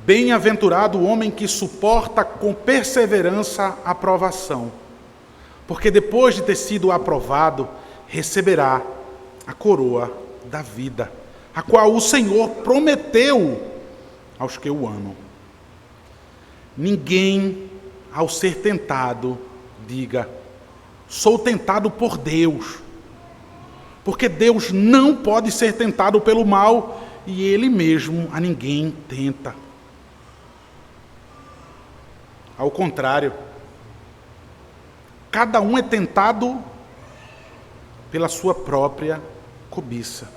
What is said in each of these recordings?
Bem-aventurado o homem que suporta com perseverança a provação, porque depois de ter sido aprovado, receberá a coroa da vida, a qual o Senhor prometeu aos que o amam. Ninguém, ao ser tentado, diga: sou tentado por Deus, porque Deus não pode ser tentado pelo mal, e Ele mesmo a ninguém tenta. Ao contrário, cada um é tentado pela sua própria cobiça,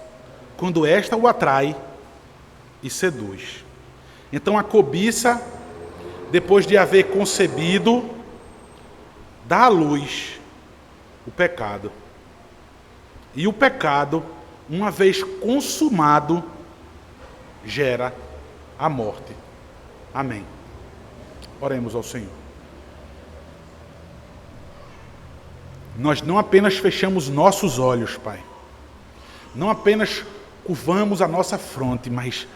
quando esta o atrai e seduz. Então a cobiça, depois de haver concebido, dá à luz o pecado. E o pecado, uma vez consumado, gera a morte. Amém. Oremos ao Senhor. Nós não apenas fechamos nossos olhos, Pai. Não apenas curvamos a nossa fronte, mas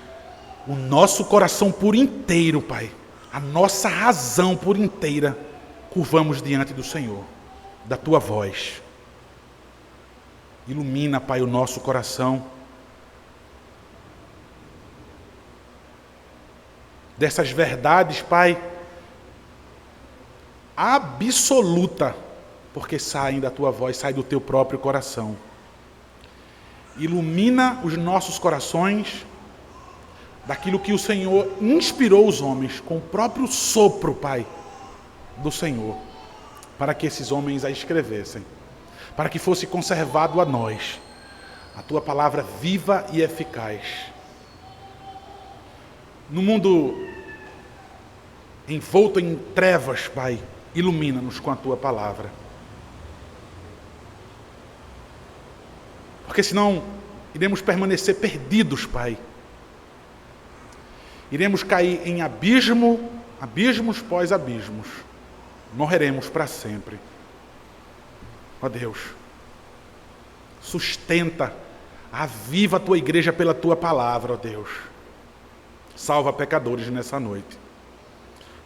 o nosso coração por inteiro, Pai. A nossa razão por inteira, curvamos diante do Senhor, da Tua voz. Ilumina, Pai, o nosso coração. Dessas verdades, Pai, absoluta, porque saem da Tua voz, saem do Teu próprio coração. Ilumina os nossos corações daquilo que o Senhor inspirou os homens, com o próprio sopro, Pai, do Senhor, para que esses homens a escrevessem, para que fosse conservado a nós a Tua palavra viva e eficaz. No mundo envolto em trevas, Pai, ilumina-nos com a Tua palavra. Porque senão iremos permanecer perdidos, Pai. Iremos cair em abismos pós abismos. Morreremos para sempre. Ó Deus, sustenta, aviva a Tua igreja pela Tua palavra, ó Deus. Salva pecadores nessa noite.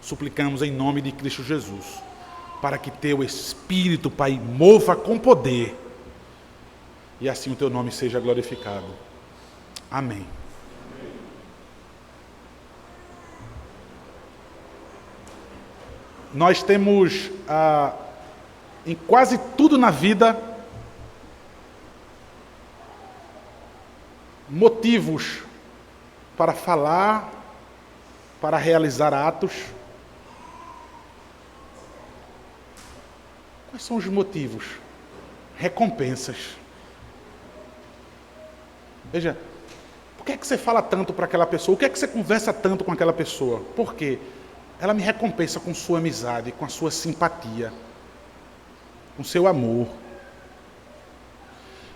Suplicamos em nome de Cristo Jesus, para que Teu Espírito, Pai, mova com poder, e assim o Teu nome seja glorificado. Amém. Nós temos, em quase tudo na vida, motivos para falar, para realizar atos. Quais são os motivos? Recompensas. Veja, por que é que você fala tanto para aquela pessoa? Por que é que você conversa tanto com aquela pessoa? Por quê? Ela me recompensa com sua amizade, com a sua simpatia, com seu amor.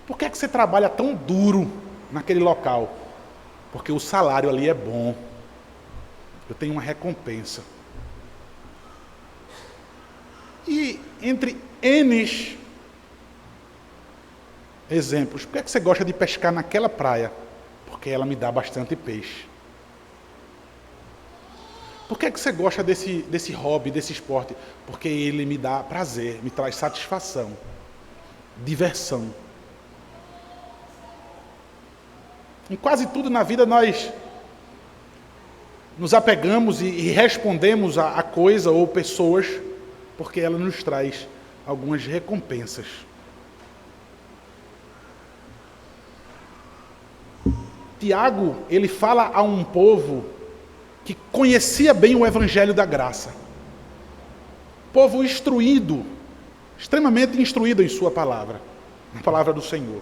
Por que é que você trabalha tão duro naquele local? Porque o salário ali é bom. Eu tenho uma recompensa. E entre N exemplos, por que é que você gosta de pescar naquela praia? Porque ela me dá bastante peixe. Por que é que você gosta desse hobby, desse esporte? Porque ele me dá prazer, me traz satisfação, diversão. Em quase tudo na vida nós nos apegamos e respondemos a coisa ou pessoas porque ela nos traz algumas recompensas. Tiago, ele fala a um povo que conhecia bem o Evangelho da Graça. Povo instruído, extremamente instruído em sua palavra, na palavra do Senhor.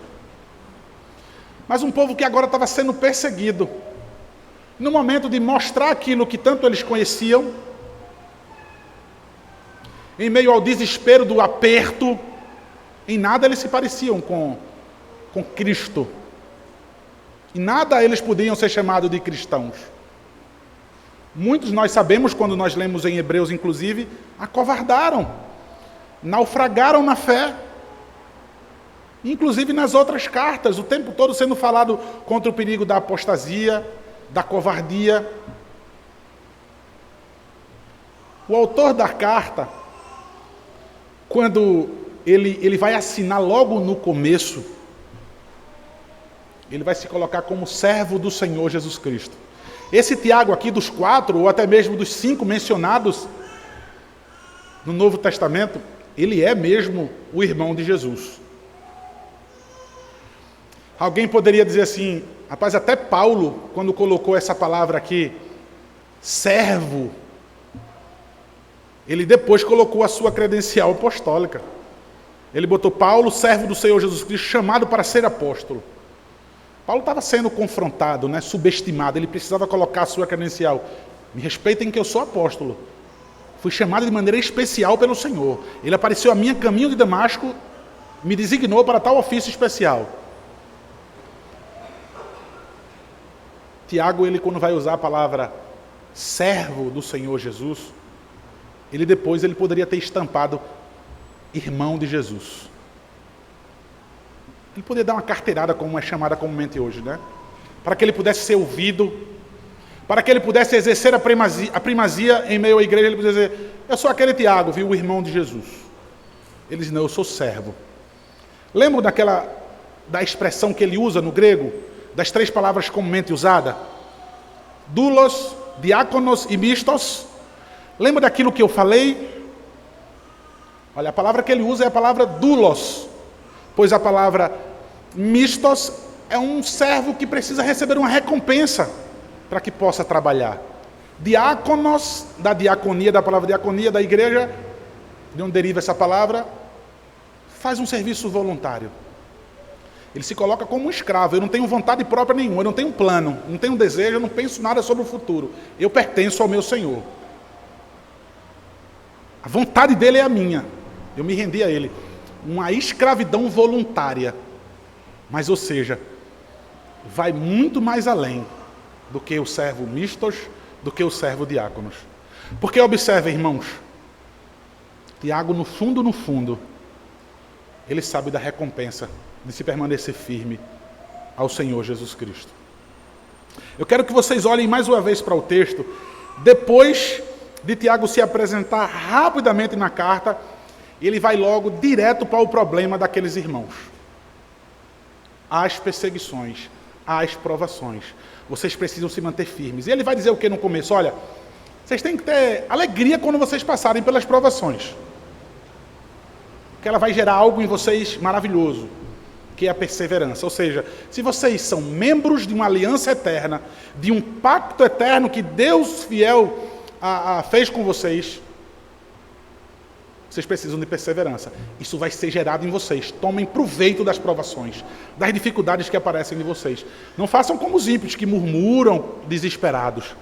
Mas um povo que agora estava sendo perseguido. No momento de mostrar aquilo que tanto eles conheciam, em meio ao desespero do aperto, em nada eles se pareciam com Cristo. Em nada eles podiam ser chamados de cristãos. Muitos nós sabemos, quando nós lemos em Hebreus, inclusive, acovardaram, naufragaram na fé. Inclusive nas outras cartas, o tempo todo sendo falado contra o perigo da apostasia, da covardia. O autor da carta, quando ele vai assinar logo no começo, ele vai se colocar como servo do Senhor Jesus Cristo. Esse Tiago aqui, dos 4, ou até mesmo dos 5 mencionados no Novo Testamento, ele é mesmo o irmão de Jesus. Alguém poderia dizer assim, rapaz, até Paulo, quando colocou essa palavra aqui, servo, ele depois colocou a sua credencial apostólica. Ele botou Paulo, servo do Senhor Jesus Cristo, chamado para ser apóstolo. Paulo estava sendo confrontado, subestimado, ele precisava colocar a sua credencial. Me respeitem que eu sou apóstolo. Fui chamado de maneira especial pelo Senhor. Ele apareceu a mim a caminho de Damasco, me designou para tal ofício especial. Tiago, quando vai usar a palavra servo do Senhor Jesus, ele poderia ter estampado irmão de Jesus. Ele poderia dar uma carteirada, como é chamada comumente hoje, para que ele pudesse ser ouvido, para que ele pudesse exercer a primazia em meio à igreja. Ele poderia dizer, eu sou aquele Tiago, viu, o irmão de Jesus. Ele diz, não, eu sou servo. Lembram da expressão que ele usa no grego, das 3 palavras comumente usadas? Doulos, diáconos e mistos. Lembra daquilo que eu falei? Olha, a palavra que ele usa é a palavra doulos, pois a palavra mistos é um servo que precisa receber uma recompensa para que possa trabalhar. Diáconos, da diaconia, da palavra diaconia, da igreja, de onde deriva essa palavra, faz um serviço voluntário. Ele se coloca como um escravo. Eu não tenho vontade própria nenhuma, eu não tenho plano, não tenho desejo, eu não penso nada sobre o futuro. Eu pertenço ao meu Senhor. A vontade dele é a minha. Eu me rendi a ele. Uma escravidão voluntária. Mas, ou seja, vai muito mais além do que o servo mistos, do que o servo diáconos. Porque observem, irmãos, Tiago, no fundo, ele sabe da recompensa de se permanecer firme ao Senhor Jesus Cristo. Eu quero que vocês olhem mais uma vez para o texto, depois de Tiago se apresentar rapidamente na carta, ele vai logo direto para o problema daqueles irmãos. As perseguições, as provações. Vocês precisam se manter firmes. E ele vai dizer o que no começo? Olha, vocês têm que ter alegria quando vocês passarem pelas provações. Porque ela vai gerar algo em vocês maravilhoso, que é a perseverança. Ou seja, se vocês são membros de uma aliança eterna, de um pacto eterno que Deus fiel fez com vocês, vocês precisam de perseverança. Isso vai ser gerado em vocês. Tomem proveito das provações, das dificuldades que aparecem em vocês. Não façam como os ímpios que murmuram desesperados.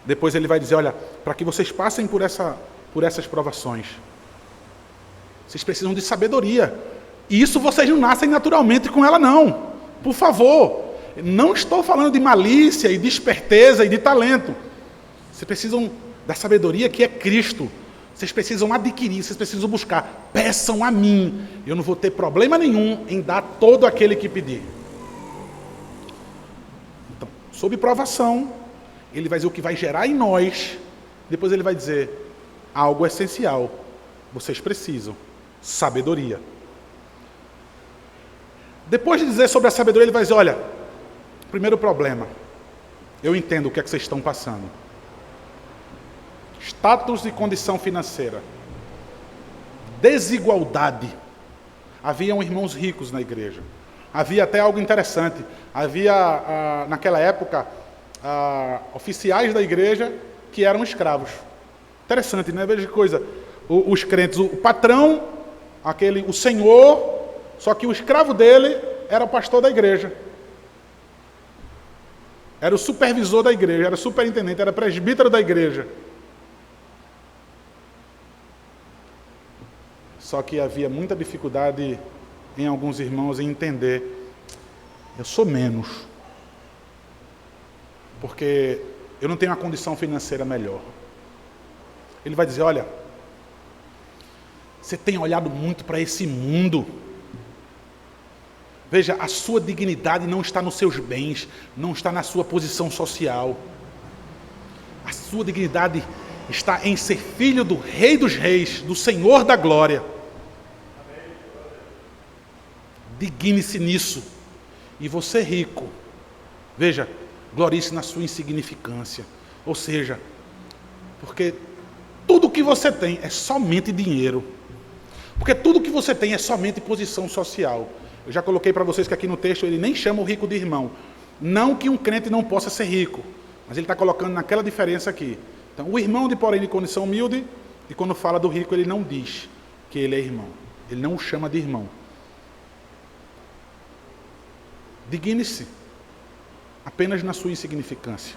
Depois ele vai dizer, olha, para que vocês passem por essas provações, vocês precisam de sabedoria. E isso vocês não nascem naturalmente com ela, não. Por favor, não estou falando de malícia e de esperteza e de talento. Vocês precisam da sabedoria que é Cristo. Vocês precisam adquirir, vocês precisam buscar. Peçam a mim. Eu não vou ter problema nenhum em dar todo aquele que pedir. Então, sob provação, ele vai dizer o que vai gerar em nós. Depois ele vai dizer algo essencial. Vocês precisam. Sabedoria. Depois de dizer sobre a sabedoria, ele vai dizer, olha, primeiro problema. Eu entendo o que é que vocês estão passando. Status e condição financeira. Desigualdade. Haviam irmãos ricos na igreja. Havia até algo interessante. Havia, naquela época, oficiais da igreja que eram escravos. Interessante, né? Veja que coisa. Os crentes, o patrão, o senhor, só que o escravo dele era o pastor da igreja. Era o supervisor da igreja, era o superintendente, era presbítero da igreja. Só que havia muita dificuldade em alguns irmãos em entender, eu sou menos, porque eu não tenho uma condição financeira melhor. Ele vai dizer, olha, você tem olhado muito para esse mundo. Veja, a sua dignidade não está nos seus bens, não está na sua posição social. A sua dignidade está em ser filho do Rei dos Reis, do Senhor da Glória. Digne-se nisso. E você rico, veja, glorie-se na sua insignificância. Ou seja, porque tudo que você tem é somente dinheiro. Porque tudo que você tem é somente posição social. Eu já coloquei para vocês que aqui no texto ele nem chama o rico de irmão. Não que um crente não possa ser rico, mas ele está colocando naquela diferença aqui. Então, o irmão, porém, de condição humilde, e quando fala do rico, ele não diz que ele é irmão. Ele não o chama de irmão. Digne-se apenas na sua insignificância.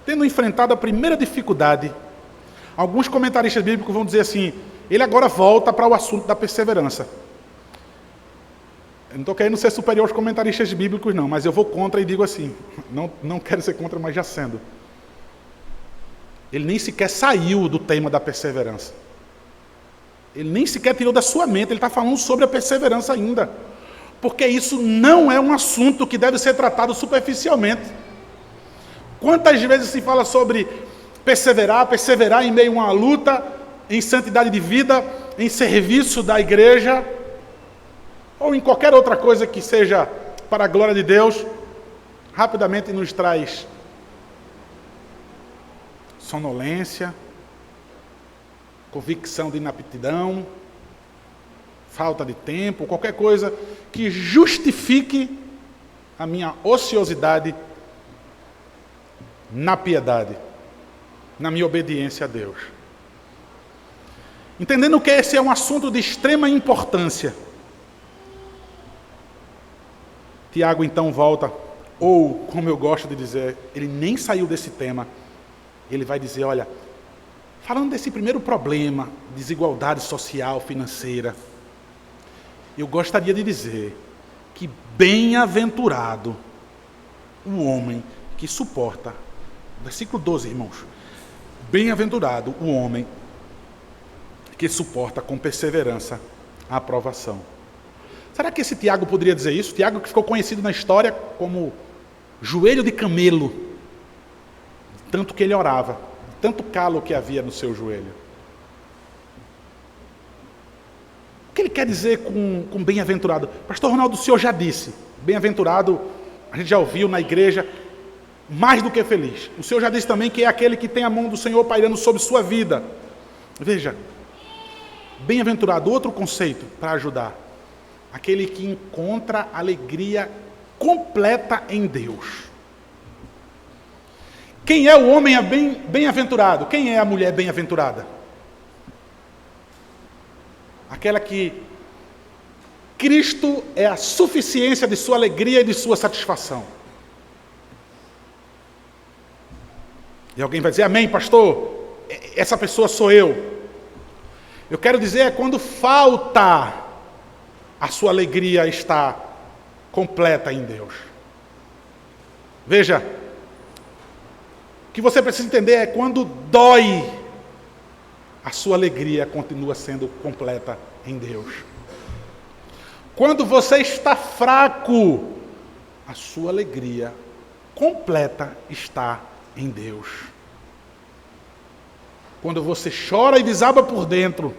Tendo enfrentado a primeira dificuldade, alguns comentaristas bíblicos vão dizer assim, ele agora volta para o assunto da perseverança. Eu não estou querendo ser superior aos comentaristas bíblicos não, mas eu vou contra e digo assim, não quero ser contra, mas já sendo. Ele nem sequer saiu do tema da perseverança. Ele nem sequer tirou da sua mente, ele está falando sobre a perseverança ainda. Porque isso não é um assunto que deve ser tratado superficialmente. Quantas vezes se fala sobre perseverar em meio a uma luta, em santidade de vida, em serviço da igreja, ou em qualquer outra coisa que seja para a glória de Deus, rapidamente nos traz sonolência, convicção de inaptidão, falta de tempo, qualquer coisa que justifique a minha ociosidade na piedade, na minha obediência a Deus. Entendendo que esse é um assunto de extrema importância, Tiago então volta, ou como eu gosto de dizer, ele nem saiu desse tema, ele vai dizer, olha, falando desse primeiro problema, desigualdade social, financeira, eu gostaria de dizer que bem-aventurado o homem que suporta, versículo 12, irmãos, bem-aventurado o homem que suporta com perseverança a aprovação. Será que esse Tiago poderia dizer isso? Tiago que ficou conhecido na história como joelho de camelo, tanto que ele orava, tanto calo que havia no seu joelho. O que ele quer dizer com bem-aventurado? Pastor Ronaldo, o senhor já disse, bem-aventurado, a gente já ouviu na igreja, mais do que feliz. O senhor já disse também que é aquele que tem a mão do Senhor pairando sobre sua vida. Veja, bem-aventurado, outro conceito para ajudar. Aquele que encontra alegria completa em Deus. Quem é o homem bem-aventurado? Quem é a mulher bem-aventurada? Aquela que Cristo é a suficiência de sua alegria e de sua satisfação. E alguém vai dizer, amém, pastor? Essa pessoa sou eu. Eu quero dizer, é quando falta, a sua alegria está completa em Deus. Veja, o que você precisa entender é quando dói, a sua alegria continua sendo completa em Deus. Quando você está fraco, a sua alegria completa está em Deus. Quando você chora e desaba por dentro,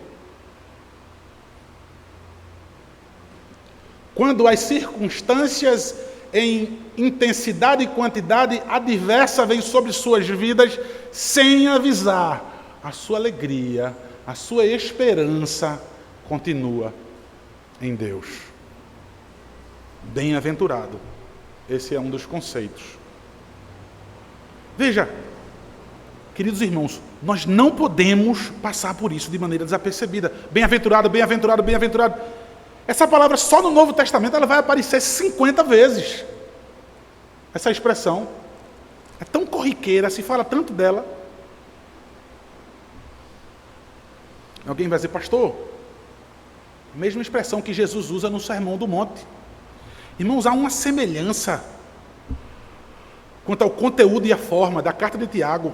quando as circunstâncias em intensidade e quantidade adversa vêm sobre suas vidas sem avisar, a sua alegria, a sua esperança continua em Deus. Bem-aventurado. Esse é um dos conceitos. Veja, queridos irmãos, nós não podemos passar por isso de maneira desapercebida. Bem-aventurado, bem-aventurado, bem-aventurado. Essa palavra só no Novo Testamento ela vai aparecer 50 vezes. Essa expressão é tão corriqueira, se fala tanto dela. Alguém vai dizer, pastor, a mesma expressão que Jesus usa no Sermão do Monte. Irmãos, há uma semelhança quanto ao conteúdo e a forma da carta de Tiago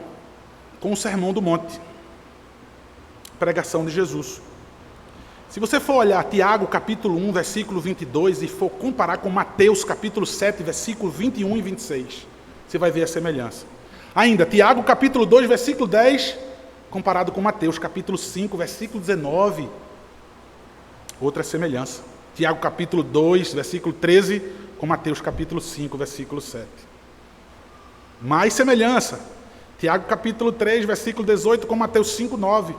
com o Sermão do Monte, pregação de Jesus. Se você for olhar Tiago capítulo 1, versículo 22 e for comparar com Mateus capítulo 7, versículo 21 e 26, você vai ver a semelhança. Ainda, Tiago capítulo 2, versículo 10 comparado com Mateus capítulo 5, versículo 19. Outra semelhança. Tiago capítulo 2, versículo 13, com Mateus capítulo 5, versículo 7. Mais semelhança. Tiago capítulo 3, versículo 18, com Mateus 5, 9.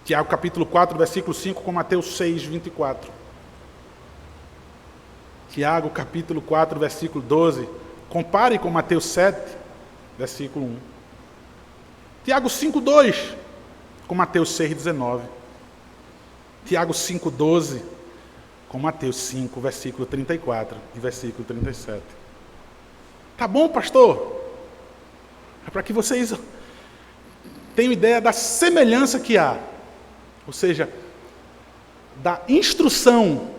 Tiago capítulo 4, versículo 5, com Mateus 6, 24. Tiago capítulo 4, versículo 12, compare com Mateus 7, versículo 1. Tiago 5, 2, com Mateus 6, 19. Tiago 5, 12, com Mateus 5, versículo 34 e versículo 37. Tá bom, pastor? É para que vocês tenham ideia da semelhança que há. Ou seja, da instrução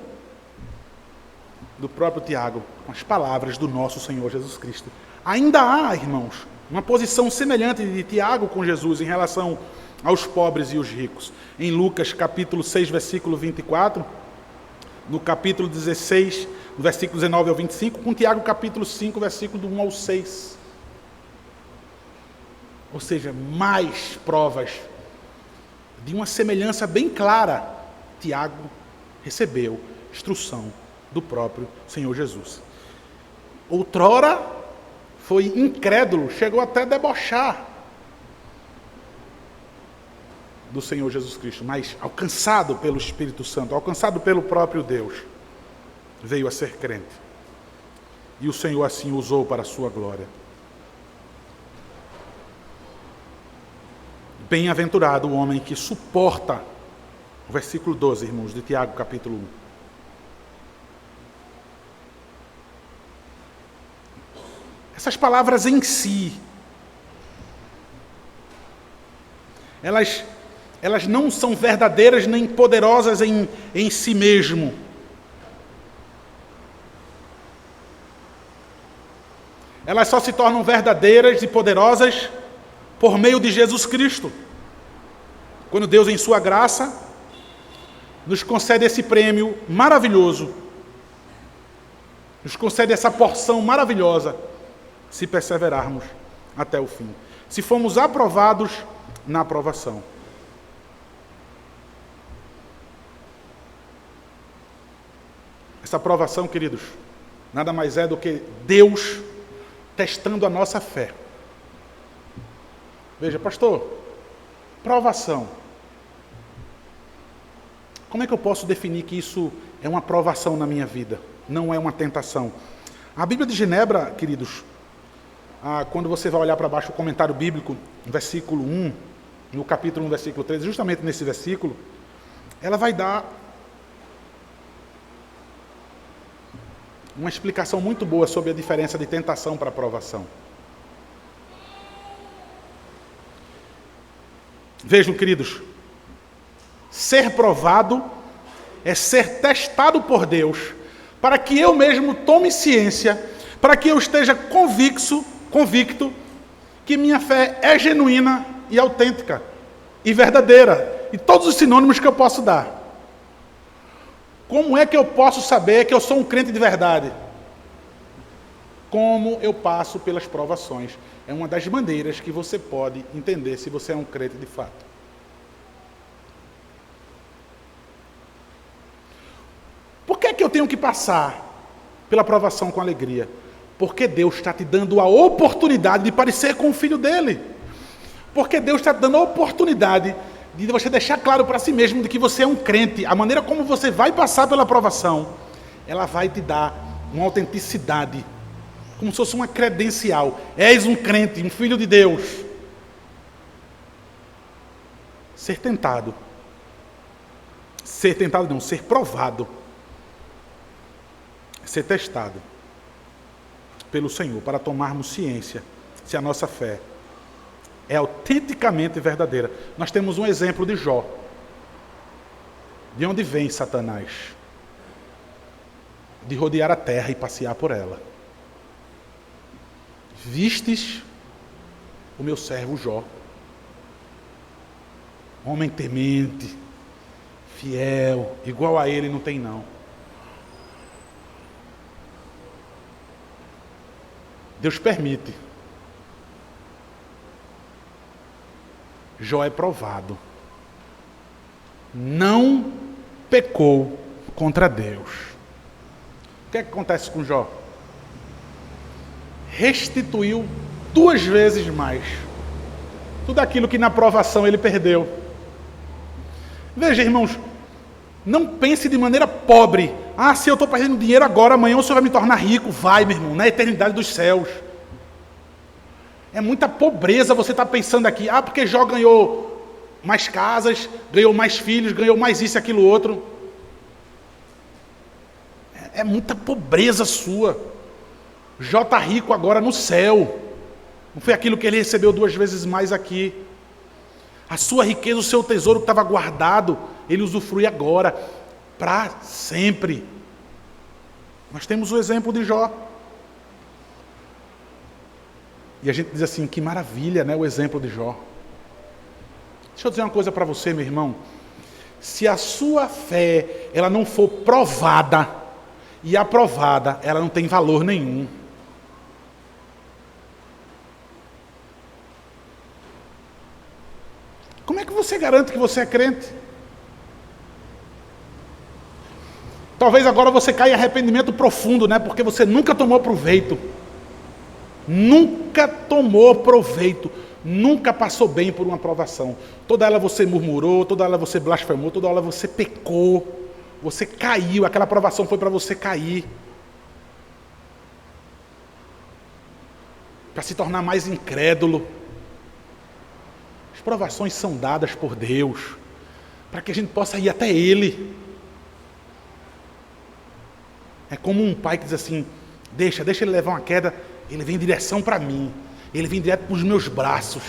do próprio Tiago, com as palavras do nosso Senhor Jesus Cristo. Ainda há, irmãos, uma posição semelhante de Tiago com Jesus em relação aos pobres e os ricos. Em Lucas capítulo 6, versículo 24, no capítulo 16, do versículo 19 ao 25, com Tiago capítulo 5, versículo do 1 ao 6. Ou seja, mais provas de uma semelhança bem clara. Tiago recebeu instrução do próprio Senhor Jesus. Outrora foi incrédulo, chegou até a debochar do Senhor Jesus Cristo, mas alcançado pelo Espírito Santo, alcançado pelo próprio Deus, veio a ser crente. E o Senhor assim usou para a sua glória. Bem-aventurado o homem que suporta, o versículo 12, irmãos, de Tiago, capítulo 1. Essas palavras em si, elas não são verdadeiras nem poderosas em si mesmo. Elas só se tornam verdadeiras e poderosas por meio de Jesus Cristo. Quando Deus, em sua graça, nos concede esse prêmio maravilhoso, nos concede essa porção maravilhosa, se perseverarmos até o fim. Se formos aprovados na aprovação. Essa aprovação, queridos, nada mais é do que Deus testando a nossa fé. Veja, pastor, provação. Como é que eu posso definir que isso é uma provação na minha vida? Não é uma tentação. A Bíblia de Genebra, queridos, quando você vai olhar para baixo o comentário bíblico, no versículo 1, no capítulo 1, versículo 13, justamente nesse versículo, ela vai dar uma explicação muito boa sobre a diferença de tentação para aprovação. Vejam, queridos, ser provado é ser testado por Deus, para que eu mesmo tome ciência, para que eu esteja convicto que minha fé é genuína e autêntica, e verdadeira, e todos os sinônimos que eu posso dar. Como é que eu posso saber que eu sou um crente de verdade? Como eu passo pelas provações. É uma das maneiras que você pode entender se você é um crente de fato. Por que é que eu tenho que passar pela provação com alegria? Porque Deus está te dando a oportunidade de parecer com o Filho dele. Porque Deus está te dando a oportunidade de você deixar claro para si mesmo de que você é um crente. A maneira como você vai passar pela provação, ela vai te dar uma autenticidade, como se fosse uma credencial. És um crente, um filho de Deus. Ser tentado não, ser provado, ser testado pelo Senhor, para tomarmos ciência se a nossa fé é autenticamente verdadeira. Nós temos um exemplo de Jó. De onde vem Satanás? De rodear a terra e passear por ela. Vistes o meu servo Jó, homem temente, fiel, igual a ele não tem não. Deus permite. Jó é provado. Não pecou contra Deus. O que é que acontece com Jó? Restituiu 2 vezes mais tudo aquilo que na provação ele perdeu. Veja, irmãos, não pense de maneira pobre. Ah, se eu estou perdendo dinheiro agora, amanhã o Senhor vai me tornar rico. Vai, meu irmão, na eternidade dos céus. É muita pobreza você estar pensando aqui, porque Jó ganhou mais casas, ganhou mais filhos, ganhou mais isso e aquilo outro. É muita pobreza sua. Jó está rico agora no céu. Não foi aquilo que ele recebeu 2 vezes mais aqui. A sua riqueza, o seu tesouro que estava guardado, ele usufrui agora, para sempre. Nós temos o exemplo de Jó. E a gente diz assim, que maravilha, né, o exemplo de Jó. Deixa eu dizer uma coisa para você, meu irmão. Se a sua fé, ela não for provada e aprovada, ela não tem valor nenhum. Como é que você garante que você é crente? Talvez agora você caia em arrependimento profundo, né? Porque você nunca tomou proveito. Nunca tomou proveito. Nunca passou bem por uma provação. Toda ela você murmurou, toda ela você blasfemou, toda ela você pecou. Você caiu, aquela provação foi para você cair. Para se tornar mais incrédulo. As provações são dadas por Deus, para que a gente possa ir até Ele. É como um pai que diz assim, deixa ele levar uma queda, ele vem em direção para mim, ele vem direto para os meus braços,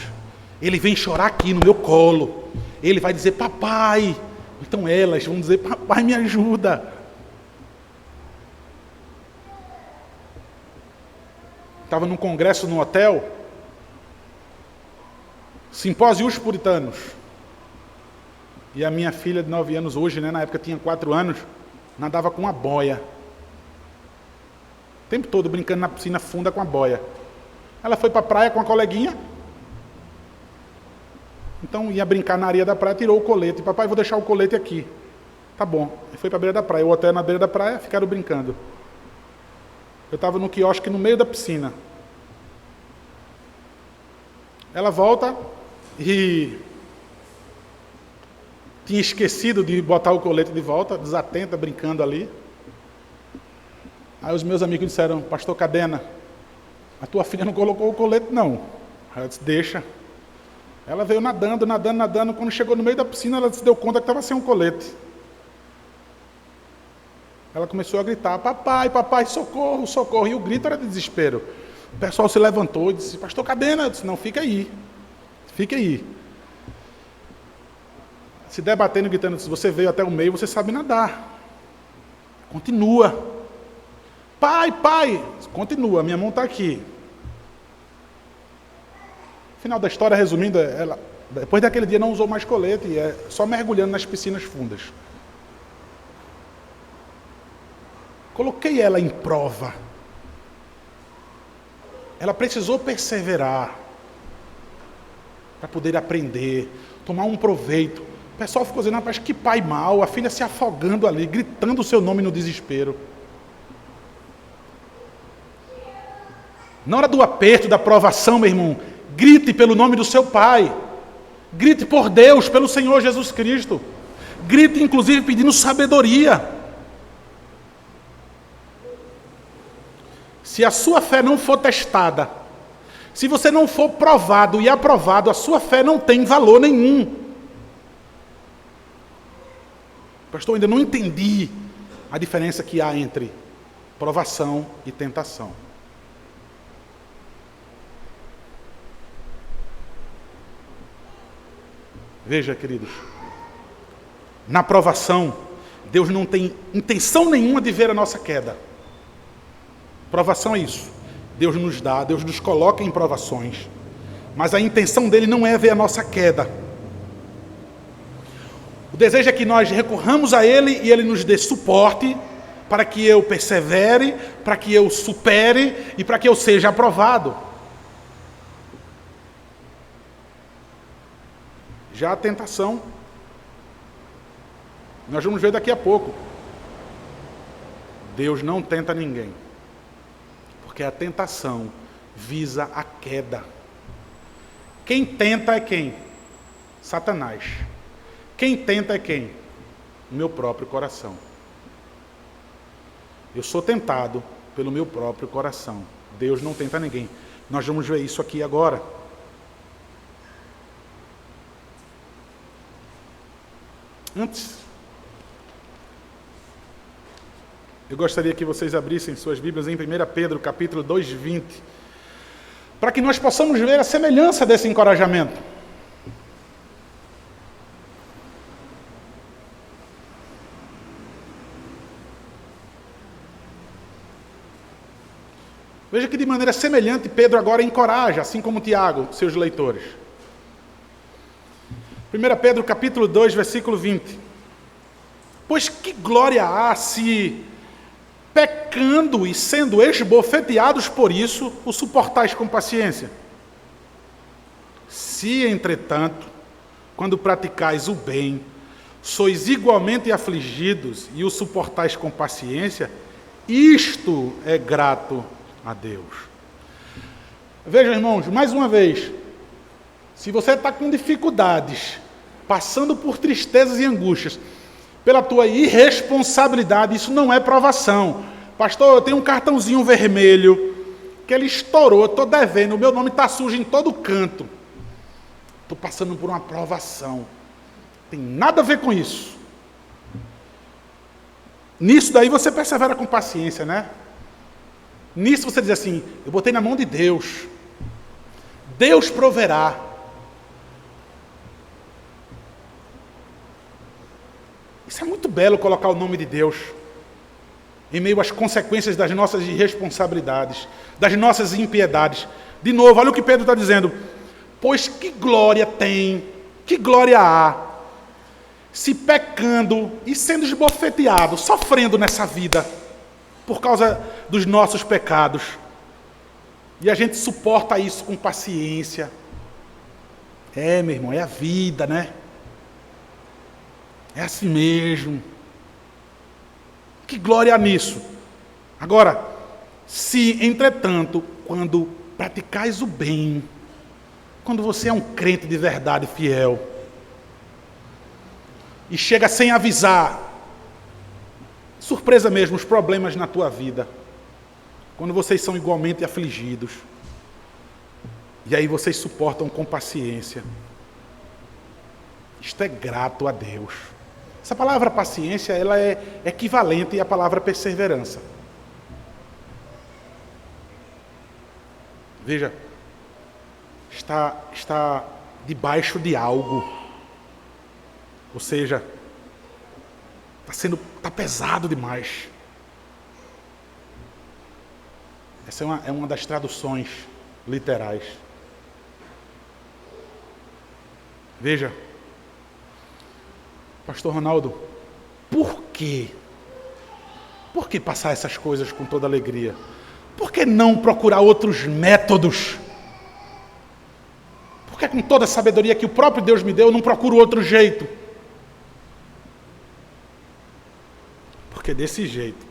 ele vem chorar aqui no meu colo, ele vai dizer, papai, então elas vão dizer, papai, me ajuda. Estava num congresso no hotel, Simpósios Puritanos. E a minha filha de 9 anos hoje, né, na época tinha 4 anos, nadava com uma boia. O tempo todo brincando na piscina funda com a boia. Ela foi para a praia com a coleguinha. Então ia brincar na areia da praia, tirou o colete. Papai, vou deixar o colete aqui. Tá bom. E foi para a beira da praia. O hotel na beira da praia, ficaram brincando. Eu estava no quiosque no meio da piscina. Ela volta e tinha esquecido de botar o colete de volta, desatenta, brincando ali. Aí os meus amigos disseram, pastor Cadena, a tua filha não colocou o colete não. Aí eu disse, deixa. Ela veio nadando, quando chegou no meio da piscina, ela se deu conta que estava sem um colete. Ela começou a gritar, papai, papai, socorro, socorro. E o grito era de desespero. O pessoal se levantou e disse, pastor Cadena, eu disse, não, fica aí. Fique aí. Se debatendo, gritando, se você veio até o meio, você sabe nadar. Continua. Pai, pai. Continua, minha mão está aqui. Final da história, resumindo, ela, depois daquele dia não usou mais colete, só mergulhando nas piscinas fundas. Coloquei ela em prova. Ela precisou perseverar para poder aprender, tomar um proveito. O pessoal ficou dizendo, rapaz, que pai mau, a filha se afogando ali, gritando o seu nome no desespero. Na hora do aperto, da provação, meu irmão, grite pelo nome do seu pai. Grite por Deus, pelo Senhor Jesus Cristo. Grite, inclusive, pedindo sabedoria. Se a sua fé não for testada, se você não for provado e aprovado, a sua fé não tem valor nenhum. Pastor, ainda não entendi a diferença que há entre provação e tentação. Veja, queridos, na provação, Deus não tem intenção nenhuma de ver a nossa queda. Provação é isso. Deus nos dá, Deus nos coloca em provações. Mas a intenção dele não é ver a nossa queda. O desejo é que nós recorramos a Ele e Ele nos dê suporte para que eu persevere, para que eu supere e para que eu seja aprovado. Já a tentação, nós vamos ver daqui a pouco. Deus não tenta ninguém, porque a tentação visa a queda. Quem tenta é quem? Satanás. Quem tenta é quem? O meu próprio coração. Eu sou tentado pelo meu próprio coração. Deus não tenta ninguém. Nós vamos ver isso aqui agora. Antes, eu gostaria que vocês abrissem suas Bíblias em 1 Pedro, capítulo 2, 20, para que nós possamos ver a semelhança desse encorajamento. Veja que de maneira semelhante Pedro agora encoraja, assim como Tiago, seus leitores. 1 Pedro capítulo 2, versículo 20. Pois que glória há se, pecando e sendo esbofeteados por isso, o suportais com paciência? Se, entretanto, quando praticais o bem, sois igualmente afligidos e o suportais com paciência, isto é grato a Deus. Vejam, irmãos, mais uma vez, se você está com dificuldades, passando por tristezas e angústias, pela tua irresponsabilidade, isso não é provação. Pastor, eu tenho um cartãozinho vermelho, que ele estourou, eu estou devendo, o meu nome está sujo em todo canto. Estou passando por uma provação. Tem nada a ver com isso. Nisso daí você persevera com paciência, né? Nisso você diz assim, eu botei na mão de Deus. Deus proverá. Isso é muito belo, colocar o nome de Deus em meio às consequências das nossas irresponsabilidades, das nossas impiedades. De novo, olha o que Pedro está dizendo. Pois que glória tem, que glória há, se pecando e sendo esbofeteado, sofrendo nessa vida, por causa dos nossos pecados. E a gente suporta isso com paciência. É, meu irmão, é a vida, né? É assim mesmo. Que glória há nisso. Agora, se, entretanto, quando praticais o bem, quando você é um crente de verdade fiel, e chega sem avisar, surpresa mesmo, os problemas na tua vida, quando vocês são igualmente afligidos, e aí vocês suportam com paciência, isto é grato a Deus. Essa palavra paciência, ela é equivalente à palavra perseverança. Veja, está debaixo de algo, ou seja, está pesado demais. Essa é uma das traduções literais. Veja, Pastor Ronaldo, por quê? Por que passar essas coisas com toda alegria? Por que não procurar outros métodos? Por que com toda a sabedoria que o próprio Deus me deu, eu não procuro outro jeito? Porque desse jeito,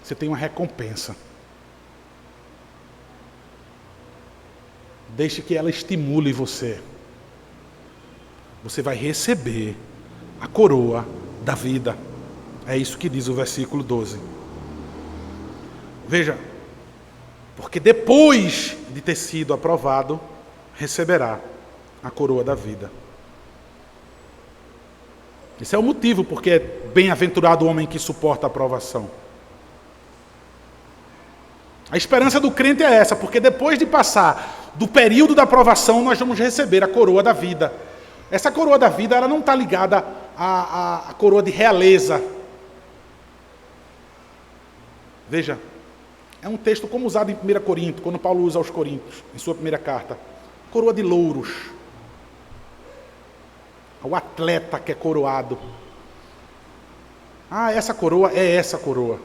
você tem uma recompensa. Deixe que ela estimule você. Você vai receber a coroa da vida. É isso que diz o versículo 12. Veja, porque depois de ter sido aprovado, receberá a coroa da vida. Esse é o motivo porque é bem-aventurado o homem que suporta a provação. A esperança do crente é essa, porque depois de passar do período da provação, nós vamos receber a coroa da vida. Essa coroa da vida, ela não está ligada à coroa de realeza. Veja, é um texto como usado em 1 Coríntios, quando Paulo usa aos Coríntios, em sua primeira carta. Coroa de louros. O atleta que é coroado. Ah, essa coroa é essa coroa.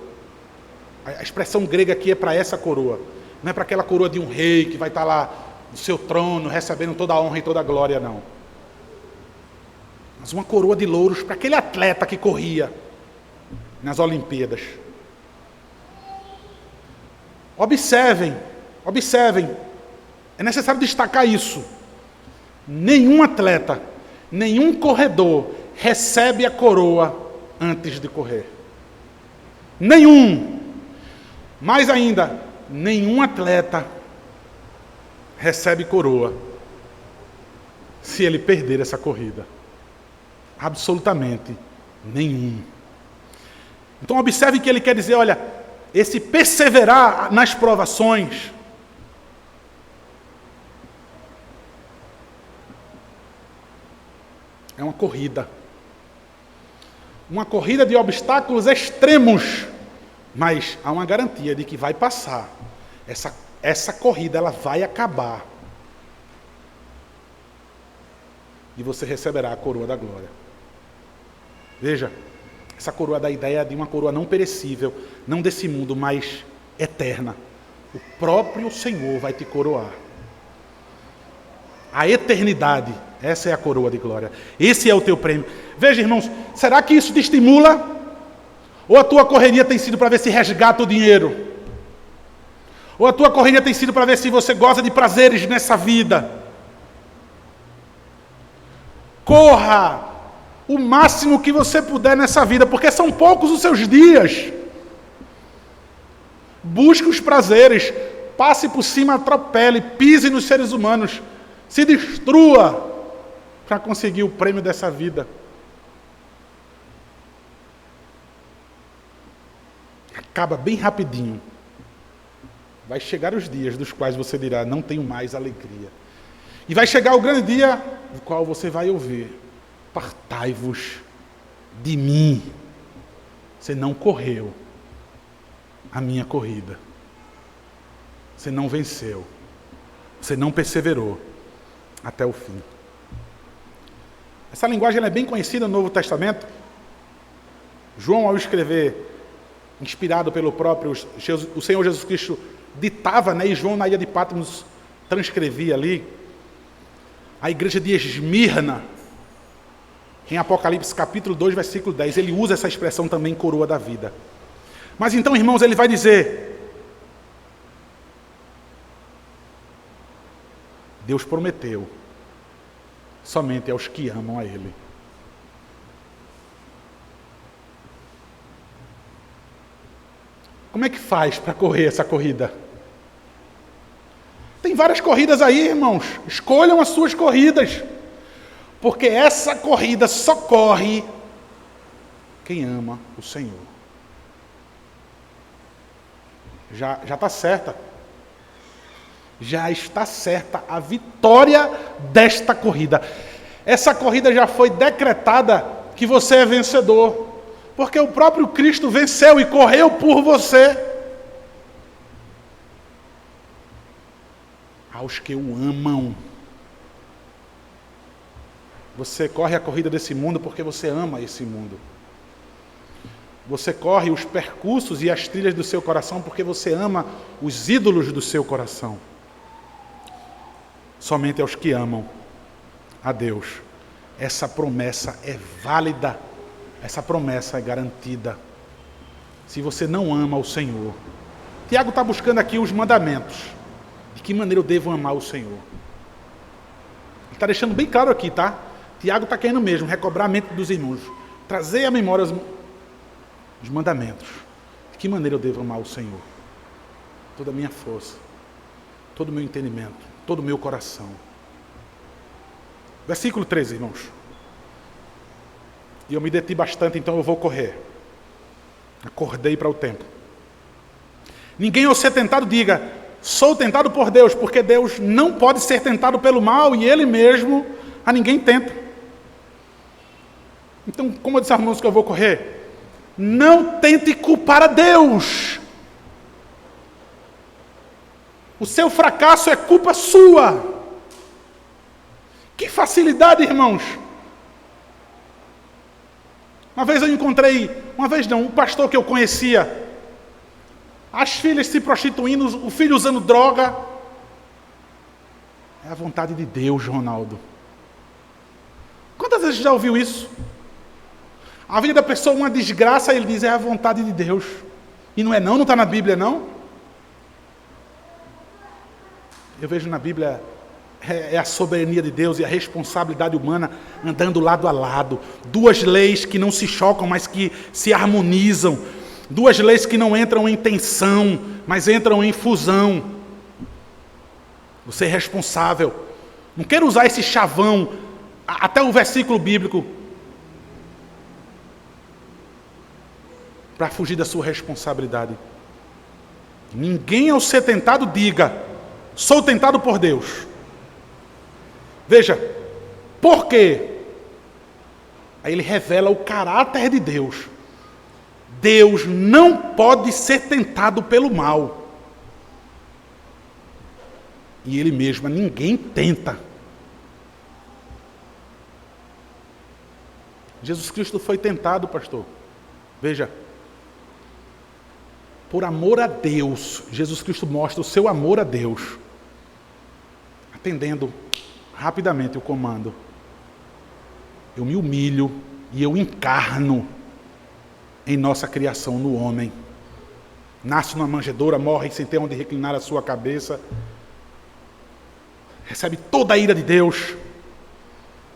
A expressão grega aqui é para essa coroa. Não é para aquela coroa de um rei que vai estar lá no seu trono, recebendo toda a honra e toda a glória, não. Mas uma coroa de louros para aquele atleta que corria nas Olimpíadas. Observem. É necessário destacar isso. Nenhum atleta, nenhum corredor recebe a coroa antes de correr. Nenhum. Mais ainda, nenhum atleta recebe coroa se ele perder essa corrida. Absolutamente nenhum. Então observe que ele quer dizer, olha, esse perseverar nas provações é uma corrida. Uma corrida de obstáculos extremos, mas há uma garantia de que vai passar. Essa corrida ela vai acabar. E você receberá a coroa da glória. Veja, essa coroa dá a ideia de uma coroa não perecível, não desse mundo, mas eterna. O próprio Senhor vai te coroar. A eternidade, essa é a coroa de glória. Esse é o teu prêmio. Veja, irmãos, será que isso te estimula? Ou a tua correria tem sido para ver se resgata o dinheiro? Ou a tua correria tem sido para ver se você goza de prazeres nessa vida? Corra o máximo que você puder nessa vida, porque são poucos os seus dias. Busque os prazeres, passe por cima, atropele, pise nos seres humanos, se destrua para conseguir o prêmio dessa vida. Acaba bem rapidinho. Vai chegar os dias dos quais você dirá, não tenho mais alegria. E vai chegar o grande dia do qual você vai ouvir, apartai-vos de mim. Você não correu a minha corrida. Você não venceu. Você não perseverou até o fim. Essa linguagem ela é bem conhecida no Novo Testamento. João, ao escrever, inspirado pelo próprio o Senhor Jesus Cristo, ditava, né? E João, na ilha de Patmos, transcrevia ali. A igreja de Esmirna, em Apocalipse capítulo 2, versículo 10, ele usa essa expressão também, coroa da vida. Mas então, irmãos, ele vai dizer, Deus prometeu somente aos que amam a Ele. Como é que faz para correr essa corrida? Tem várias corridas aí, irmãos. Escolham as suas corridas. Porque essa corrida só corre quem ama o Senhor. Já está certa. Já está certa a vitória desta corrida. Essa corrida já foi decretada que você é vencedor. Porque o próprio Cristo venceu e correu por você. Aos que o amam. Você corre a corrida desse mundo porque você ama esse mundo. Você corre os percursos e as trilhas do seu coração porque você ama os ídolos do seu coração. Somente aos que amam a Deus. Essa promessa é válida. Essa promessa é garantida. Se você não ama o Senhor. Tiago está buscando aqui os mandamentos. De que maneira eu devo amar o Senhor? Ele está deixando bem claro aqui, tá? Tiago está querendo mesmo recobrar a mente dos irmãos. Trazer à memória os mandamentos. De que maneira eu devo amar o Senhor? Toda a minha força. Todo o meu entendimento. Todo o meu coração. Versículo 13, irmãos. E eu me deti bastante, então eu vou correr. Acordei para o tempo. Ninguém ao ser tentado diga, sou tentado por Deus, porque Deus não pode ser tentado pelo mal e Ele mesmo a ninguém tenta. Então, como eu disse aos irmãos que eu vou correr, não tente culpar a Deus. O seu fracasso é culpa sua. Que facilidade, irmãos. Um pastor que eu conhecia, as filhas se prostituindo, o filho usando droga. É a vontade de Deus, Ronaldo. Quantas vezes já ouviu isso? A vida da pessoa é uma desgraça, ele diz, é a vontade de Deus. E não está na Bíblia, não? Eu vejo na Bíblia, é a soberania de Deus e a responsabilidade humana andando lado a lado. Duas leis que não se chocam, mas que se harmonizam. Duas leis que não entram em tensão, mas entram em fusão. Você é responsável. Não quero usar esse chavão, até o versículo bíblico, para fugir da sua responsabilidade. Ninguém ao ser tentado diga, sou tentado por Deus. Veja, por quê? Aí ele revela o caráter de Deus. Deus não pode ser tentado pelo mal. E ele mesmo, ninguém tenta. Jesus Cristo foi tentado, pastor. Veja, por amor a Deus, Jesus Cristo mostra o seu amor a Deus, atendendo rapidamente o comando. Eu me humilho e eu encarno em nossa criação no homem. Nasce numa manjedoura, morre sem ter onde reclinar a sua cabeça. Recebe toda a ira de Deus.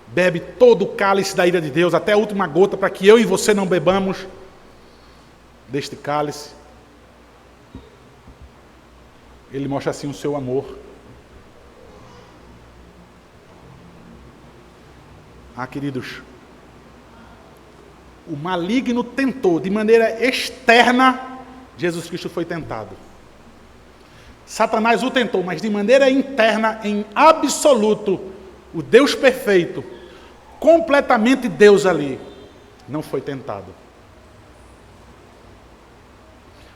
Bebe todo o cálice da ira de Deus, até a última gota, para que eu e você não bebamos deste cálice. Ele mostra assim o seu amor. Queridos, o maligno tentou, de maneira externa, Jesus Cristo foi tentado. Satanás o tentou, mas de maneira interna, em absoluto, o Deus perfeito, completamente Deus ali, não foi tentado.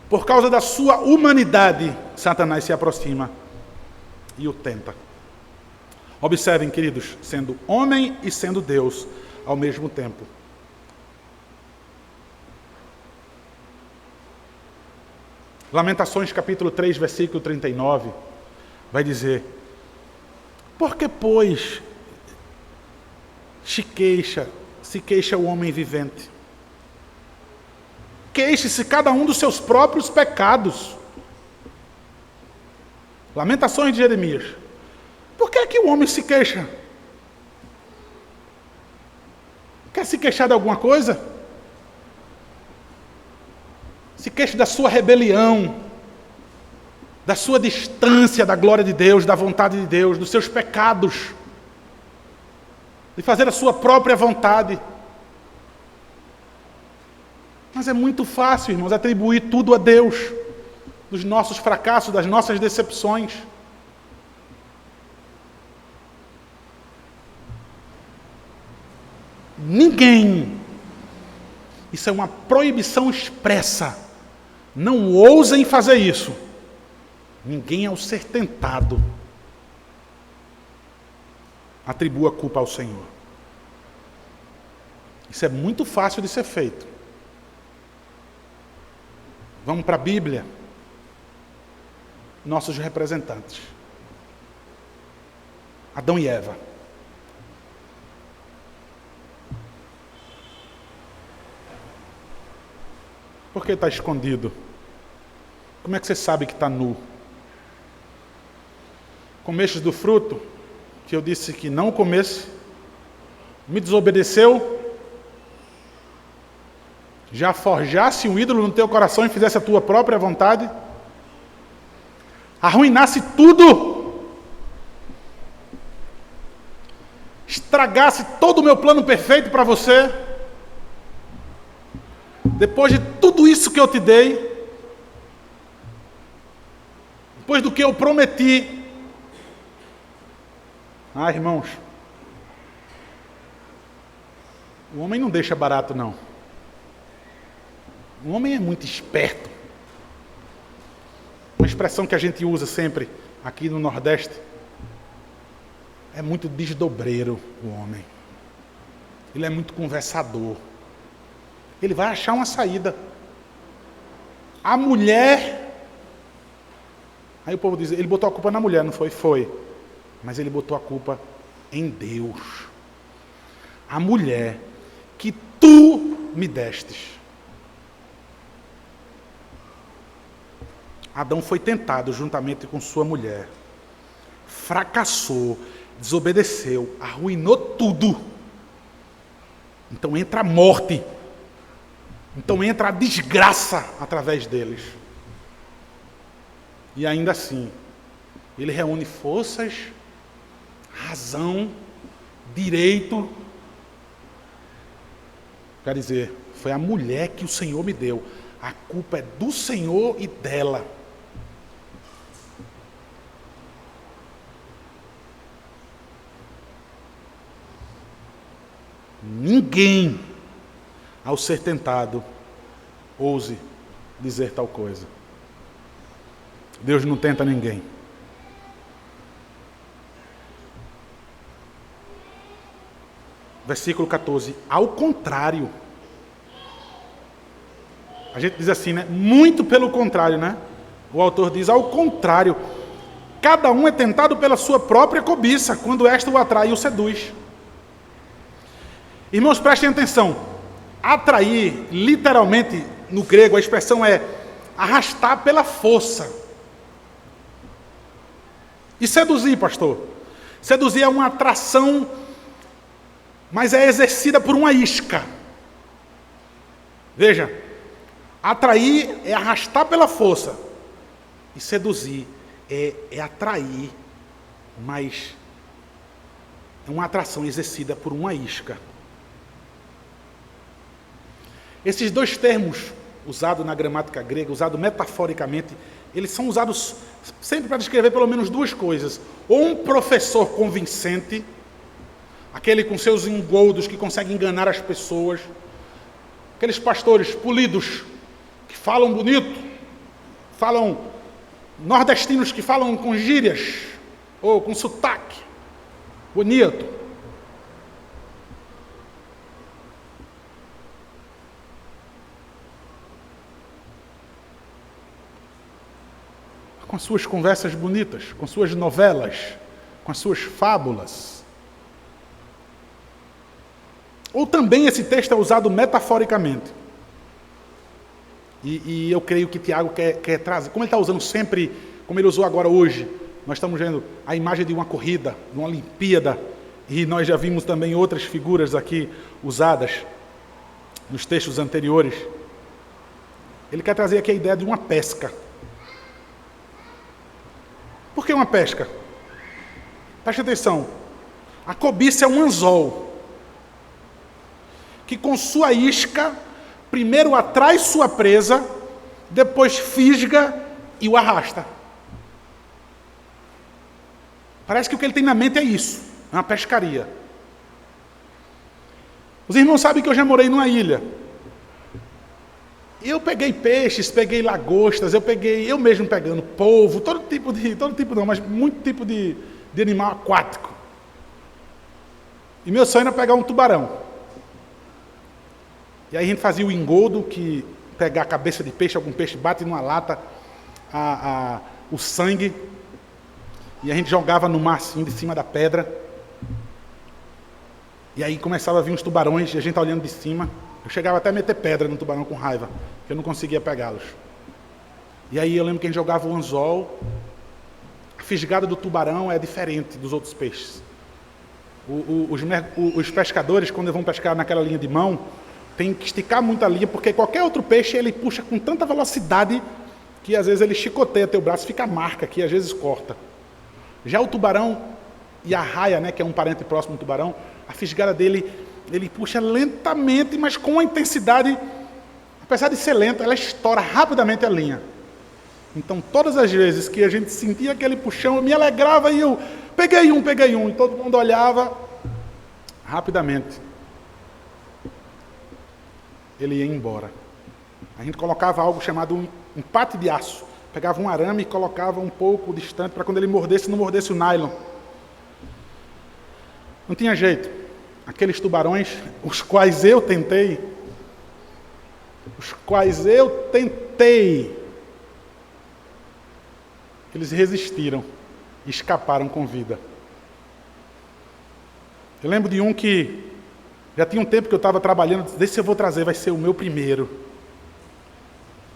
Por causa da sua humanidade, Satanás se aproxima e o tenta. Observem, queridos, sendo homem e sendo Deus ao mesmo tempo. Lamentações capítulo 3, versículo 39, vai dizer: por que, pois, se queixa o homem vivente? Queixe-se cada um dos seus próprios pecados. Lamentações de Jeremias. Por que é que o homem se queixa? Quer se queixar de alguma coisa? Se queixa da sua rebelião, da sua distância da glória de Deus, da vontade de Deus, dos seus pecados, de fazer a sua própria vontade. Mas é muito fácil, irmãos, atribuir tudo a Deus, dos nossos fracassos, das nossas decepções. Ninguém, isso é uma proibição expressa, não ousem fazer isso. Ninguém, ao ser tentado, atribua a culpa ao Senhor. Isso é muito fácil de ser feito. Vamos para a Bíblia. Nossos representantes. Adão e Eva. Por que está escondido? Como é que você sabe que está nu? Comestes do fruto, que eu disse que não comesse, me desobedeceu, já forjasse um ídolo no teu coração e fizesse a tua própria vontade, arruinasse tudo, estragasse todo o meu plano perfeito para você, depois de tudo isso que eu te dei, depois do que eu prometi. Irmãos, o homem não deixa barato, não. O homem é muito esperto. Uma expressão que a gente usa sempre aqui no Nordeste. É muito desdobreiro o homem. Ele é muito conversador. Ele vai achar uma saída. A mulher... Aí o povo diz, ele botou a culpa na mulher, não foi? Foi. Mas ele botou a culpa em Deus. A mulher que tu me destes. Adão foi tentado juntamente com sua mulher. Fracassou, desobedeceu, arruinou tudo. Então entra a morte. Então entra a desgraça através deles. E ainda assim, ele reúne forças, razão, direito. Quer dizer, foi a mulher que o Senhor me deu. A culpa é do Senhor e dela. Ninguém, ao ser tentado, ouse dizer tal coisa. Deus não tenta ninguém. Versículo 14. Ao contrário. A gente diz assim, né? Muito pelo contrário, né? O autor diz, ao contrário. Cada um é tentado pela sua própria cobiça, quando esta o atrai e o seduz. Irmãos, prestem atenção. Atrair, literalmente, no grego, a expressão é arrastar pela força. E seduzir, pastor? Seduzir é uma atração, mas é exercida por uma isca. Veja, atrair é arrastar pela força. E seduzir é atrair, mas é uma atração exercida por uma isca. Esses dois termos, usados na gramática grega, usados metaforicamente, eles são usados sempre para descrever pelo menos duas coisas. Ou um professor convincente, aquele com seus engoldos que consegue enganar as pessoas, aqueles pastores polidos, que falam bonito, falam nordestinos que falam com gírias, ou com sotaque, bonito. Com as suas conversas bonitas, com suas novelas, com as suas fábulas. Ou também esse texto é usado metaforicamente. E eu creio que Tiago quer trazer, como ele está usando sempre, como ele usou agora hoje, nós estamos vendo a imagem de uma corrida, de uma Olimpíada, e nós já vimos também outras figuras aqui usadas nos textos anteriores. Ele quer trazer aqui a ideia de uma pesca. Por que uma pesca? Preste atenção. A cobiça é um anzol que com sua isca primeiro atrai sua presa, depois fisga e o arrasta. Parece que o que ele tem na mente é isso, é uma pescaria. Os irmãos sabem que eu já morei numa ilha. Eu peguei peixes, peguei lagostas, eu mesmo pegando polvo, todo tipo não, mas muito tipo de animal aquático. E meu sonho era pegar um tubarão. E aí a gente fazia o engoldo, que pegar a cabeça de peixe, algum peixe bate numa lata, o sangue, e a gente jogava no mar assim, de cima da pedra. E aí começava a vir uns tubarões, e a gente olhando de cima. Eu chegava até a meter pedra no tubarão com raiva, que eu não conseguia pegá-los. E aí eu lembro que a gente jogava o anzol. A fisgada do tubarão é diferente dos outros peixes. Os pescadores, quando vão pescar naquela linha de mão, tem que esticar muito a linha, porque qualquer outro peixe ele puxa com tanta velocidade que às vezes ele chicoteia teu braço, fica a marca aqui, às vezes corta. Já o tubarão e a raia, né, que é um parente próximo do tubarão, a fisgada dele, ele puxa lentamente, mas com uma intensidade, apesar de ser lenta, ela estoura rapidamente a linha. Então, todas as vezes que a gente sentia aquele puxão, eu me alegrava e eu peguei um, e todo mundo olhava, rapidamente, ele ia embora. A gente colocava algo chamado um pate de aço, pegava um arame e colocava um pouco distante, para quando ele mordesse, não mordesse o nylon. Não tinha jeito. Aqueles tubarões, os quais eu tentei, os quais eu tentei. Eles resistiram e escaparam com vida. Eu lembro de um que já tinha um tempo que eu estava trabalhando, disse, eu vou trazer, vai ser o meu primeiro.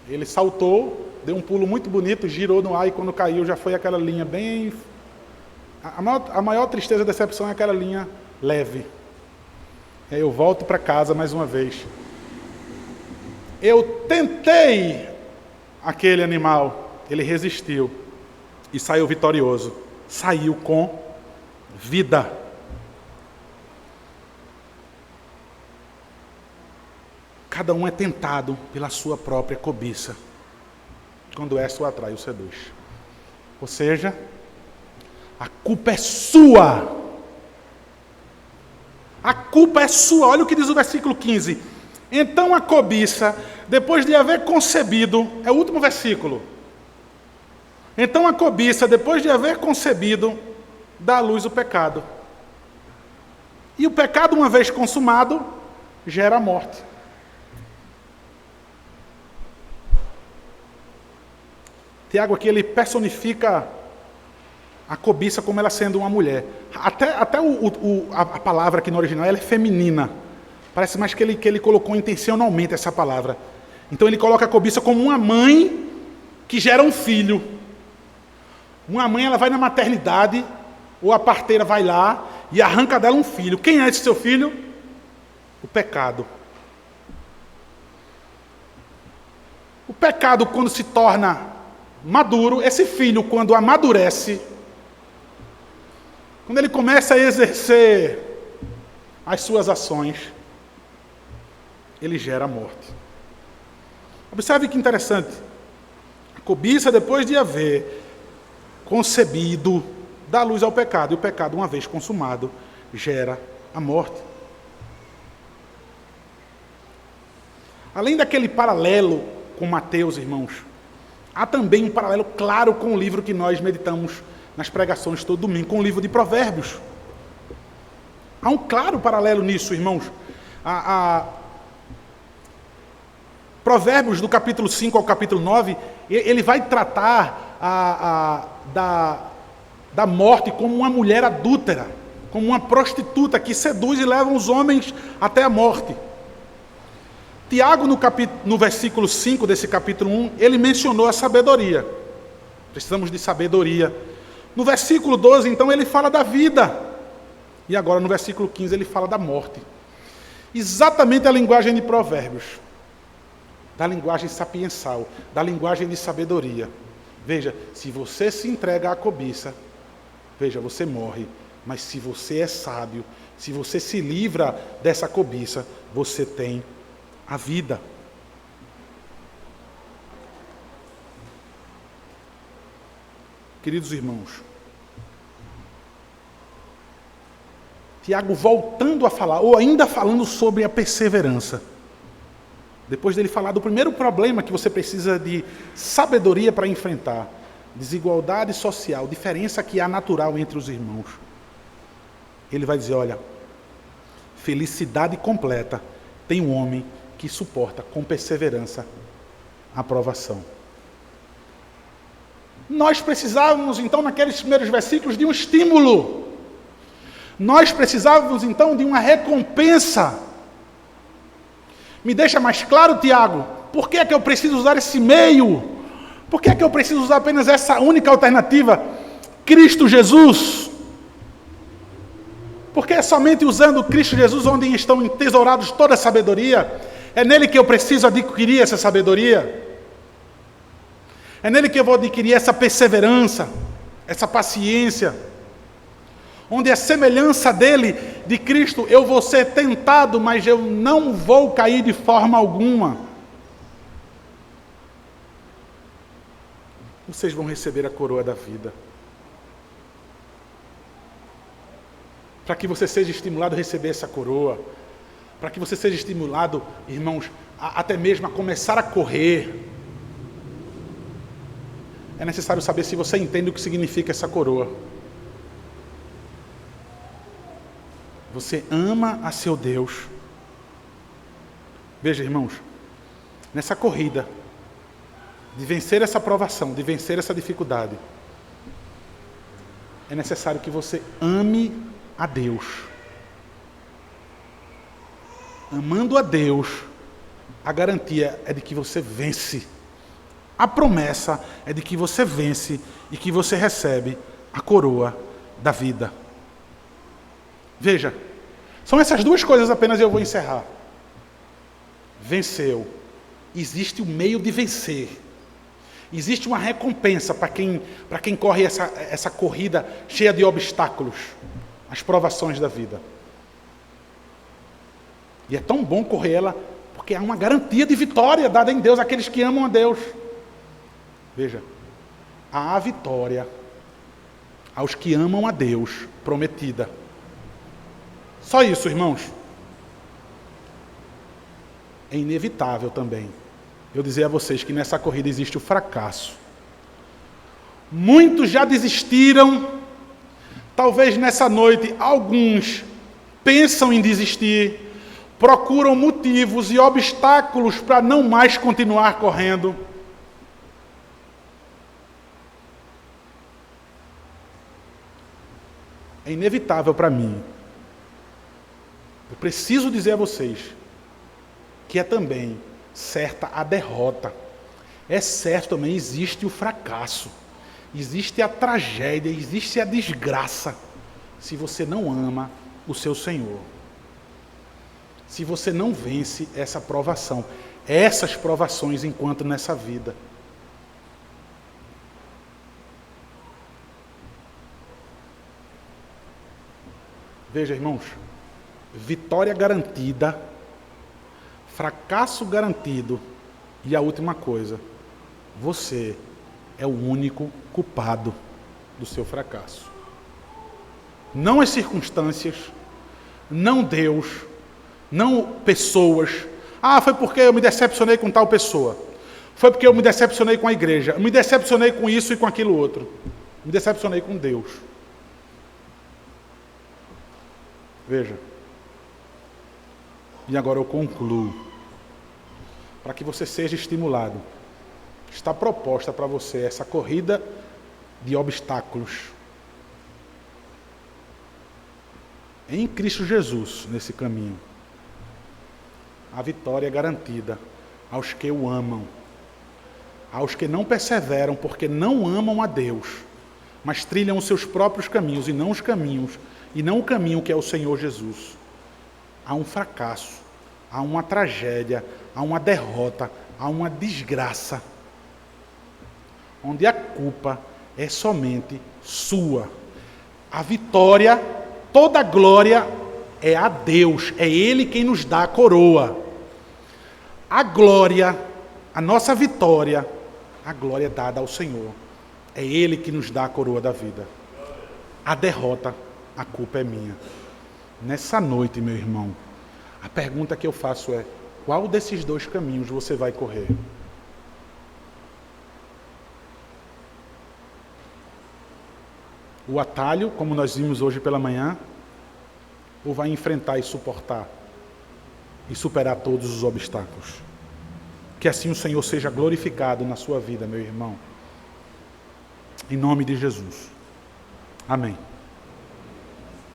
Ele saltou, deu um pulo muito bonito, girou no ar e quando caiu já foi aquela linha bem... A maior tristeza e decepção é aquela linha leve. Aí eu volto para casa mais uma vez. Eu tentei aquele animal, ele resistiu e saiu vitorioso. Saiu com vida. Cada um é tentado pela sua própria cobiça, quando essa o atrai, o seduz. Ou seja, a culpa é sua. A culpa é sua. Olha o que diz o versículo 15. Então a cobiça, depois de haver concebido, é o último versículo. Então a cobiça, depois de haver concebido, dá à luz o pecado. E o pecado, uma vez consumado, gera a morte. Tiago aqui ele personifica a cobiça como ela sendo uma mulher. Até a palavra aqui no original ela é feminina. Parece mais que ele colocou intencionalmente essa palavra. Então ele coloca a cobiça como uma mãe que gera um filho. Uma mãe ela vai na maternidade, ou a parteira vai lá e arranca dela um filho. Quem é esse seu filho? O pecado. O pecado, quando se torna maduro, esse filho, quando amadurece, quando ele começa a exercer as suas ações, ele gera a morte. Observe que interessante. A cobiça, depois de haver concebido, dá luz ao pecado. E o pecado, uma vez consumado, gera a morte. Além daquele paralelo com Mateus, irmãos, há também um paralelo claro com o livro que nós meditamos nas pregações todo domingo, com o livro de Provérbios. Há um claro paralelo nisso, irmãos. Provérbios, do capítulo 5 ao capítulo 9, ele vai tratar da morte como uma mulher adúltera, como uma prostituta que seduz e leva os homens até a morte. Tiago, no versículo 5 desse capítulo 1, ele mencionou a sabedoria. Precisamos de sabedoria. No versículo 12, então, ele fala da vida. E agora, no versículo 15, ele fala da morte. Exatamente a linguagem de Provérbios. Da linguagem sapiensal, da linguagem de sabedoria. Veja, se você se entrega à cobiça, veja, você morre. Mas se você é sábio, se você se livra dessa cobiça, você tem a vida. Queridos irmãos, Tiago voltando a falar, ou ainda falando sobre a perseverança, depois dele falar do primeiro problema que você precisa de sabedoria para enfrentar, desigualdade social, diferença que há natural entre os irmãos, ele vai dizer, olha, felicidade completa tem um homem que suporta com perseverança a provação. Nós precisávamos, então, naqueles primeiros versículos, de um estímulo. Nós precisávamos, então, de uma recompensa. Me deixa mais claro, Tiago, por que é que eu preciso usar esse meio? Por que é que eu preciso usar apenas essa única alternativa? Cristo Jesus. Porque é somente usando Cristo Jesus onde estão entesourados toda a sabedoria. É nele que eu preciso adquirir essa sabedoria. É nele que eu vou adquirir essa perseverança, essa paciência. Onde a semelhança dele, de Cristo, eu vou ser tentado, mas eu não vou cair de forma alguma. Vocês vão receber a coroa da vida. Para que você seja estimulado a receber essa coroa. Para que você seja estimulado, irmãos, até mesmo a começar a correr. É necessário saber se você entende o que significa essa coroa. Você ama a seu Deus. Veja, irmãos, nessa corrida, de vencer essa provação, de vencer essa dificuldade, é necessário que você ame a Deus. Amando a Deus, a garantia é de que você vence. A promessa é de que você vence e que você recebe a coroa da vida. Veja, são essas duas coisas apenas e eu vou encerrar. Venceu. Existe um meio de vencer. Existe uma recompensa para quem corre essa corrida cheia de obstáculos, as provações da vida. E é tão bom correr ela, porque há uma garantia de vitória dada em Deus àqueles que amam a Deus. Veja, há a vitória aos que amam a Deus, prometida. Só isso, irmãos. É inevitável também eu dizer a vocês que nessa corrida existe o fracasso. Muitos já desistiram. Talvez nessa noite alguns pensam em desistir, procuram motivos e obstáculos para não mais continuar correndo. É inevitável para mim. Eu preciso dizer a vocês que é também certa a derrota. É certo também, existe o fracasso. Existe a tragédia, existe a desgraça. Se você não ama o seu Senhor. Se você não vence essa provação. Essas provações enquanto nessa vida. Veja, irmãos. Vitória garantida, fracasso garantido e a última coisa, você é o único culpado do seu fracasso. Não as circunstâncias, não Deus, não pessoas. Ah, foi porque eu me decepcionei com tal pessoa. Foi porque eu me decepcionei com a igreja. Eu me decepcionei com isso e com aquilo outro. Me decepcionei com Deus. Veja. E agora eu concluo. Para que você seja estimulado. Está proposta para você essa corrida de obstáculos. Em Cristo Jesus, nesse caminho. A vitória é garantida aos que o amam. Aos que não perseveram porque não amam a Deus, mas trilham os seus próprios caminhos e não os caminhos, e não o caminho que é o Senhor Jesus. Há um fracasso, há uma tragédia, há uma derrota, há uma desgraça, onde a culpa é somente sua. A vitória, toda a glória é a Deus, é Ele quem nos dá a coroa. A glória, a nossa vitória, a glória é dada ao Senhor. É Ele que nos dá a coroa da vida. A derrota, a culpa é minha. Nessa noite, meu irmão, a pergunta que eu faço é: qual desses dois caminhos você vai correr? O atalho, como nós vimos hoje pela manhã, ou vai enfrentar e suportar e superar todos os obstáculos? Que assim o Senhor seja glorificado na sua vida, meu irmão. Em nome de Jesus. Amém.